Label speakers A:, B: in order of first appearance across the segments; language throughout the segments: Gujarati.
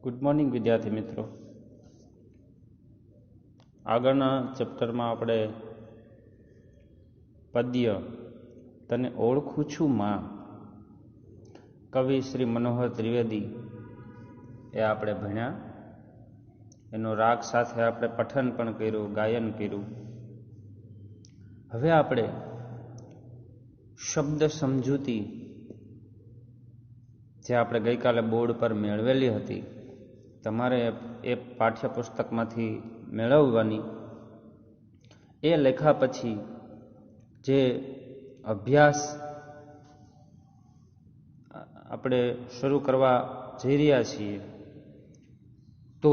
A: ગુડ મોર્નિંગ વિદ્યાર્થી મિત્રો. આગળના ચેપ્ટરમાં આપણે પદ્ય તને ઓળખું છું માં, કવિ શ્રી મનોહર ત્રિવેદી એ આપણે ભણ્યા. એનો રાગ સાથે આપણે પઠન પણ કર્યું, ગાયન કર્યું. હવે આપણે શબ્દ સમજૂતી જે આપણે ગઈકાલે બોર્ડ પર મેળવેલી હતી, તમારે એ પાઠ્યપુસ્તકમાંથી મેળવવાની. એ લેખા પછી જે અભ્યાસ આપણે શરૂ કરવા જઈ રહ્યા છીએ, તો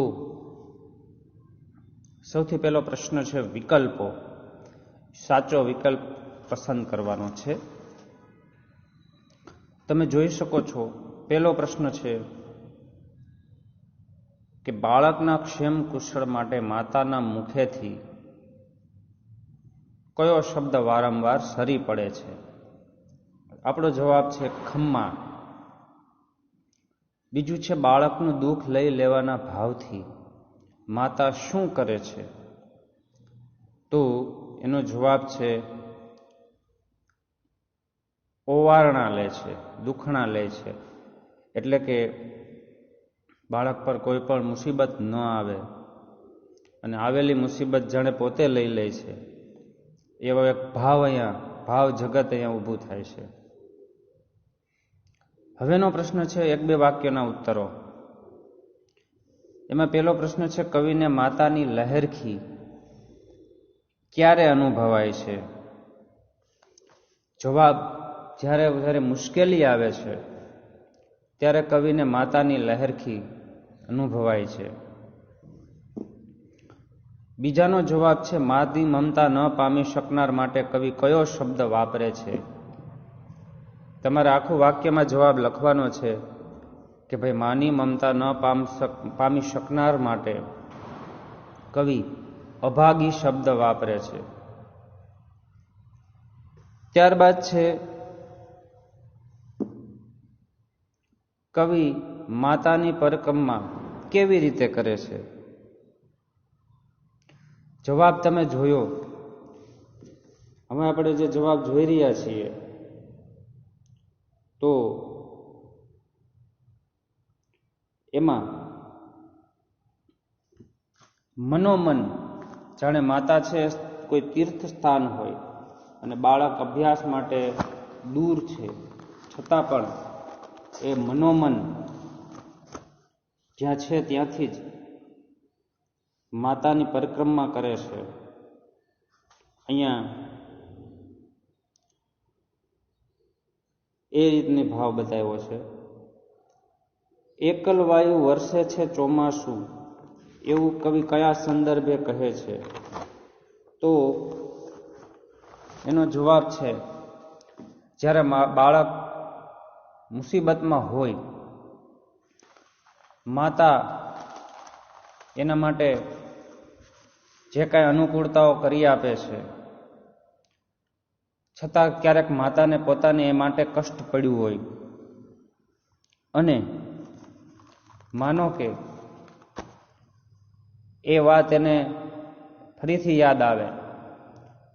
A: સૌથી પહેલો પ્રશ્ન છે વિકલ્પો. સાચો વિકલ્પ પસંદ કરવાનો છે. તમે જોઈ શકો છો, પહેલો પ્રશ્ન છે કે બાળકના ક્ષેમ કુશળ માટે માતાના મુખેથી કયો શબ્દ વારંવાર સરી પડે છે? આપણો જવાબ છે ખમ્મા. બીજું છે બાળકનું દુઃખ લઈ લેવાના ભાવથી માતા શું કરે છે? તો એનો જવાબ છે ઓવારણા લે છે, દુખણા લે છે. એટલે કે બાળક પર કોઈ પણ મુસીબત ન આવે અને આવેલી મુસીબત જાણે પોતે લઈ લે છે, એવો એક ભાવ જગત અહીંયા ઊભું થાય છે. હવેનો પ્રશ્ન છે એક બે વાક્યના ઉત્તરો. એમાં પહેલો પ્રશ્ન છે કવિને માતાની લહેરખી ક્યારે અનુભવાય છે? જવાબ, જ્યારે મુશ્કેલી આવે છે ત્યારે કવિને માતાની લહેરખી અનુભવાય છે. બીજાનો જવાબ છે માની મમતા ન પામી શકનાર માટે કવિ કયો શબ્દ વાપરે છે? તમારે આખું વાક્યમાં જવાબ લખવાનો છે કે ભાઈ માની મમતા ન પામી શકનાર માટે કવિ અભાગી શબ્દ વાપરે છે. ત્યારબાદ છે કવિ માતાની પરિક્રમા કેવી રીતે કરે છે? જવાબ તમે જોયો. હવે આપણે જે જવાબ જોઈ રહ્યા છીએ, તો એમાં મનોમન જાણે માતા છે કોઈ તીર્થ સ્થાન હોય અને બાળક અભ્યાસ માટે દૂર છે, છતાં પણ એ મનોમન જ્યાં છે ત્યાંથી જ માતાની પરિક્રમા કરે છે. અહીંયા એ રીતની ભાવ બતાવ્યો છે. એકલ વાયુ વરસે છે ચોમાસું, એવું કવિ કયા સંદર્ભે કહે છે? તો એનો જવાબ છે જ્યારે બાળક મુસીબતમાં હોય, માતા એના માટે જે કાંઈ અનુકૂળતાઓ કરી આપે છે, છતાં ક્યારેક માતાને પોતાને એ માટે કષ્ટ પડ્યું હોય અને માનો કે એ વાત એને ફરીથી યાદ આવે,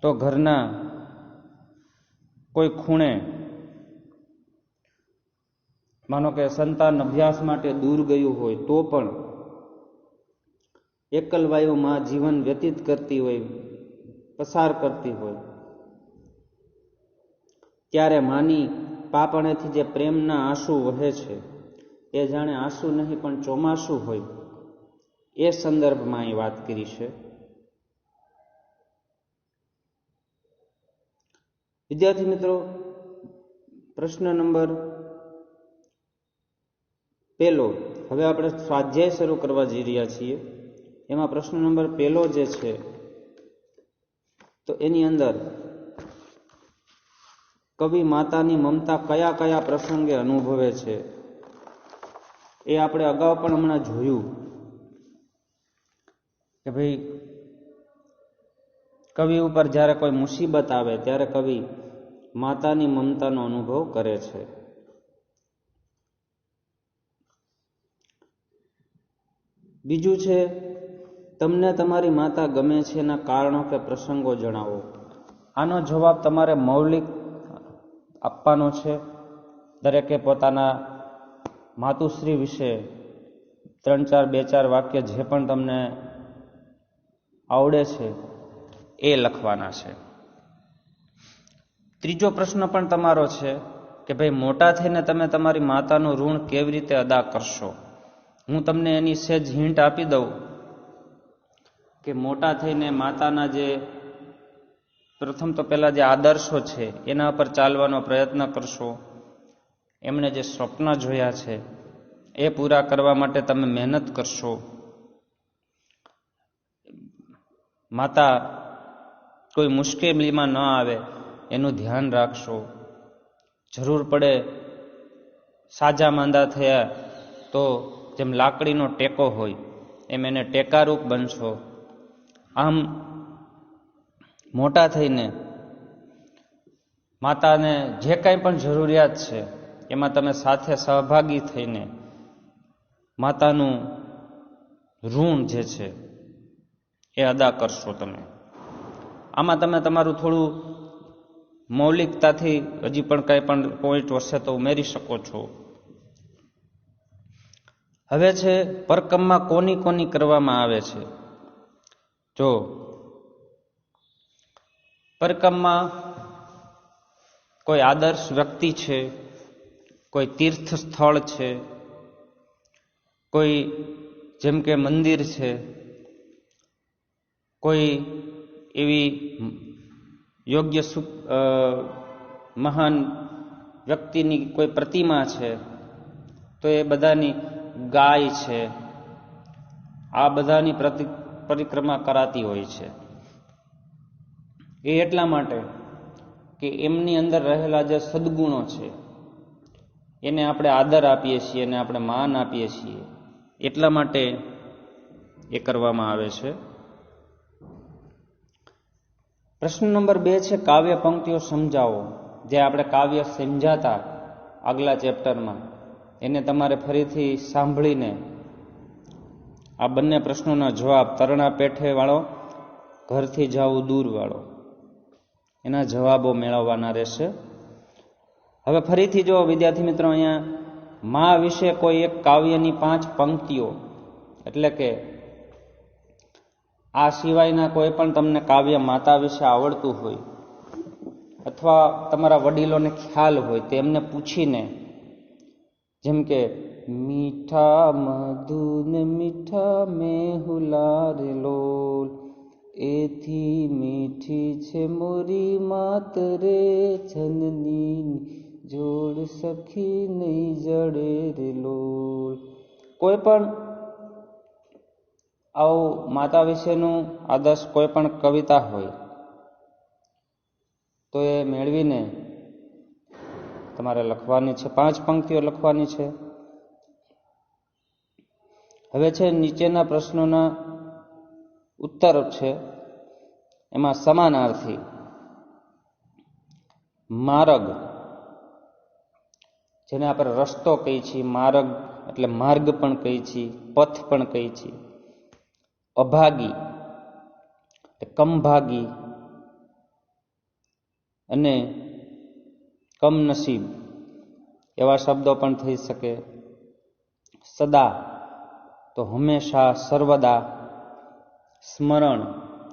A: તો ઘરના કોઈ ખૂણે માનો કે સંતાન અભ્યાસ માટે દૂર ગયું હોય, તો પણ એકલવાયુમાં જીવન વ્યતીત કરતી હોય, પસાર કરતી હોય, ત્યારે માની પાપણેથી જે પ્રેમના આંસુ વહે છે, એ જાણે આંસુ નહીં પણ ચોમાસું હોય, એ સંદર્ભમાં એ વાત કરી છે. વિદ્યાર્થી મિત્રો, પ્રશ્ન નંબર પહેલો. હવે આપણે સ્વાધ્યાય શરૂ કરવા જઈ રહ્યા છીએ. એમાં પ્રશ્ન નંબર પહેલો જે છે, તો એની અંદર કવિ માતાની મમતા કયા કયા પ્રસંગે અનુભવે છે? એ આપણે અગાઉ પણ હમણાં જોયું કે ભાઈ કવિ ઉપર જ્યારે કોઈ મુસીબત આવે ત્યારે કવિ માતાની મમતાનો અનુભવ કરે છે. બીજું છે, તમને તમારી માતા ગમે છે એના કારણો કે પ્રસંગો જણાવો. આનો જવાબ તમારે મૌલિક આપવાનો છે. દરેકે પોતાના માતુશ્રી વિશે 3-4, 2-4 વાક્ય જે પણ તમને આવડે છે એ લખવાના છે. ત્રીજો પ્રશ્ન પણ તમારો છે કે ભાઈ મોટા થઈને તમે તમારી માતાનું ઋણ કેવી રીતે અદા કરશો. હું તમને એની સહેજ હિન્ટ આપી દઉં કે મોટા થઈને માતાના જે પ્રથમ તો પહેલા જે આદર્શો છે એના પર ચાલવાનો પ્રયત્ન કરશો. એમણે જે સ્વપ્ન જોયા છે એ પૂરા કરવા માટે તમે મહેનત કરશો. માતા કોઈ મુશ્કેલીમાં ન આવે એનું ધ્યાન રાખશો. જરૂર પડે સાજા માંદા થયા તો જેમ લાકડીનો ટેકો હોય એમ એને ટેકારૂપ બનશો. આમ મોટા થઈને માતાને જે કાંઈ પણ જરૂરિયાત છે એમાં તમે સાથે સહભાગી થઈને માતાનું ઋણ જે છે એ અદા કરશો. તમે આમાં તમે તમારું થોડું મૌલિકતાથી હજી પણ કંઈ પણ પોઈન્ટ હશે તો ઉમેરી શકો છો. હવે છે પરકમમાં કોની કોની કરવામાં આવે છે. જો પરકમમાં કોઈ આદર્શ વ્યક્તિ છે, કોઈ તીર્થ સ્થળ છે, કોઈ જેમ કે મંદિર છે, કોઈ એવી યોગ્ય મહાન વ્યક્તિની કોઈ પ્રતિમા છે, તો એ બધાની ગાય છે, આ બધાની પરિક્રમા કરાતી હોય છે. એ એટલા માટે કે એમની અંદર રહેલા જે સદગુણો છે એને આપણે આદર આપીએ છીએ અને આપણે માન આપીએ છીએ, એટલા માટે એ કરવામાં આવે છે. પ્રશ્ન નંબર 2 છે કાવ્ય પંક્તિઓ સમજાવો. જે આપણે કાવ્ય સમજાતા આગલા ચેપ્ટરમાં એને તમારે ફરીથી સાંભળીને આ બંને પ્રશ્નોના જવાબ તરણા પેઠે વાળો, ઘરથી જાવું દૂર વાળો, એના જવાબો મેળવવાના રહેશે. હવે ફરીથી જો વિદ્યાર્થી મિત્રો અહીંયા મા વિશે કોઈ એક કાવ્યની 5 પંક્તિઓ, એટલે કે આ સિવાયના કોઈ પણ તમને કાવ્ય માતા વિશે આવડતું હોય અથવા તમારા વડીલોને ખ્યાલ હોય તો એમને પૂછીને, જેમ કે મીઠા મધુન મીઠા મેહુલા રે લોલ, એથી મીઠી છે મોરી માત રે, જનની જોડ સખી નહીં જડે રે લોલ. કોઈ પણ આવું માતા વિશેનું આદર્શ કોઈ પણ કવિતા હોય તો એ મેળવીને તમારે લખવાની છે. 5 પંક્તિઓ લખવાની છે. હવે છે નીચેના પ્રશ્નોના ઉત્તર છે, એમાં સમાનાર્થી માર્ગ, જેને આપણે રસ્તો કહીએ છીએ, માર્ગ એટલે માર્ગ પણ કહીએ છીએ, પથ પણ કહીએ છીએ. અભાગી કમભાગી અને કમનસીબ એવા શબ્દો પણ થઈ શકે. સદા તો હંમેશા, સર્વદા. સ્મરણ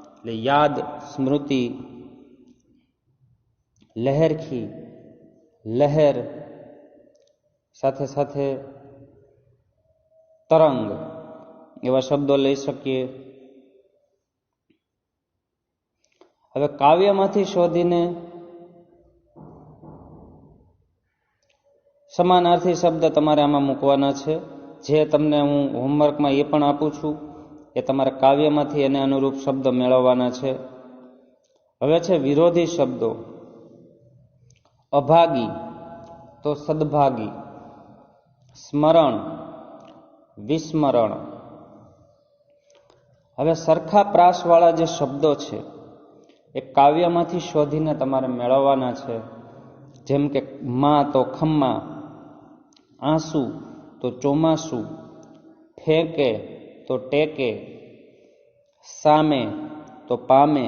A: એટલે યાદ, સ્મૃતિ. લહેરખી, લહેર સાથે સાથે તરંગ એવા શબ્દો લઈ શકીએ. હવે કાવ્યમાંથી શોધીને સમાનાર્થી શબ્દ તમારે આમાં મૂકવાના છે. જે તમને હું હોમવર્કમાં એ પણ આપું છું, એ તમારે કાવ્યમાંથી એને અનુરૂપ શબ્દ મેળવવાના છે. હવે છે વિરોધી શબ્દો. અભાગી તો સદભાગી, સ્મરણ, વિસ્મરણ. હવે સરખા પ્રાસવાળા જે શબ્દો છે એ કાવ્યમાંથી શોધીને તમારે મેળવવાના છે. જેમ કે માં તો ખમ્મા, આંસુ તો ચોમાસું, ફેંકે તો ટેકે, સામે તો પામે.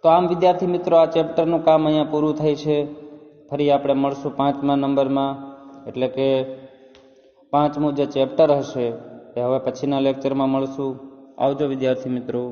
A: તો આમ વિદ્યાર્થી મિત્રો આ ચેપ્ટરનું કામ અહીંયા પૂરું થાય છે. ફરી આપણે મળશું 5મા નંબરમાં, એટલે કે 5મું જે ચેપ્ટર હશે એ હવે પછીના લેક્ચરમાં મળશું. આવજો વિદ્યાર્થી મિત્રો.